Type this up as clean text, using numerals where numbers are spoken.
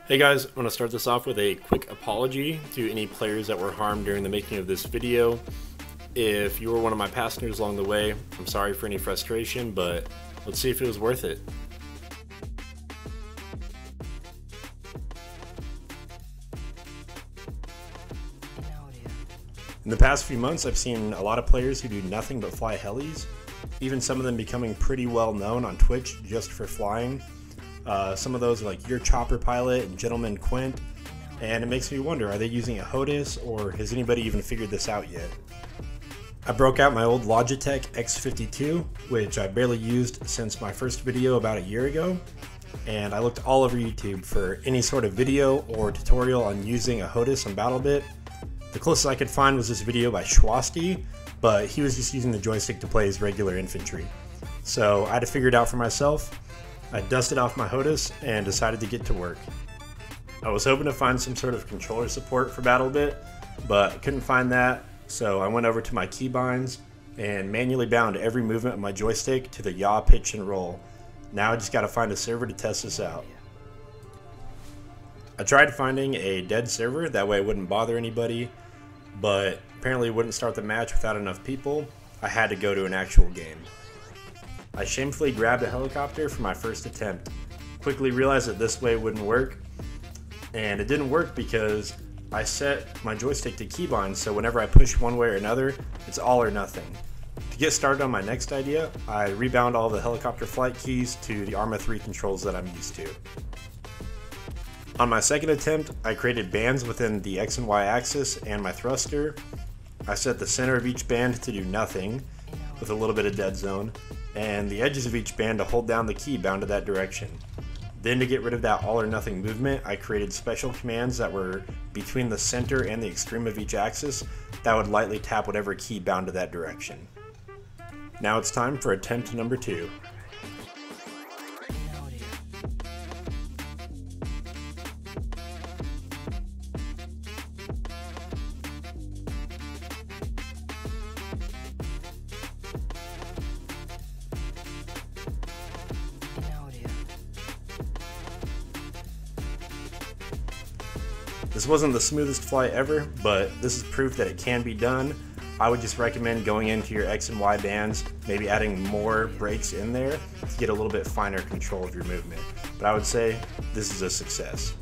Hey guys, I want to start this off with a quick apology to any players that were harmed during the making of this video. If you were one of my passengers along the way, I'm sorry for any frustration, but let's see if it was worth it. In the past few months, I've seen a lot of players who do nothing but fly helis, even some of them becoming pretty well known on Twitch just for flying. Some of those are like Your Chopper Pilot and Gentlemanquint, and it makes me wonder, are they using a HOTAS, or has anybody even figured this out yet? I broke out my old Logitech X52, which I barely used since my first video about a year ago, and I looked all over YouTube for any sort of video or tutorial on using a HOTAS on Battlebit. The closest I could find was this video by h.o.t.a.s, but he was just using the joystick to play his regular infantry. So I had to figure it out for myself. I dusted off my HOTAS and decided to get to work. I was hoping to find some sort of controller support for Battlebit, but couldn't find that, so I went over to my Keybinds and manually bound every movement of my joystick to the yaw, pitch, and roll. Now I just gotta find a server to test this out. I tried finding a dead server, that way it wouldn't bother anybody, but apparently it wouldn't start the match without enough people. I had to go to an actual game. I shamefully grabbed a helicopter for my first attempt. Quickly realized that this way wouldn't work, and it didn't work because I set my joystick to keybinds, so whenever I push one way or another, it's all or nothing. To get started on my next idea, I rebound all the helicopter flight keys to the Arma 3 controls that I'm used to. On my second attempt, I created bands within the X and Y axis and my thruster. I set the center of each band to do nothing, with a little bit of dead zone, and the edges of each band to hold down the key bound to that direction. Then to get rid of that all or nothing movement, I created special commands that were between the center and the extreme of each axis that would lightly tap whatever key bound to that direction. Now it's time for attempt number 2. This wasn't the smoothest flight ever, but this is proof that it can be done. I would just recommend going into your X and Y bands, maybe adding more brakes in there to get a little bit finer control of your movement. But I would say this is a success.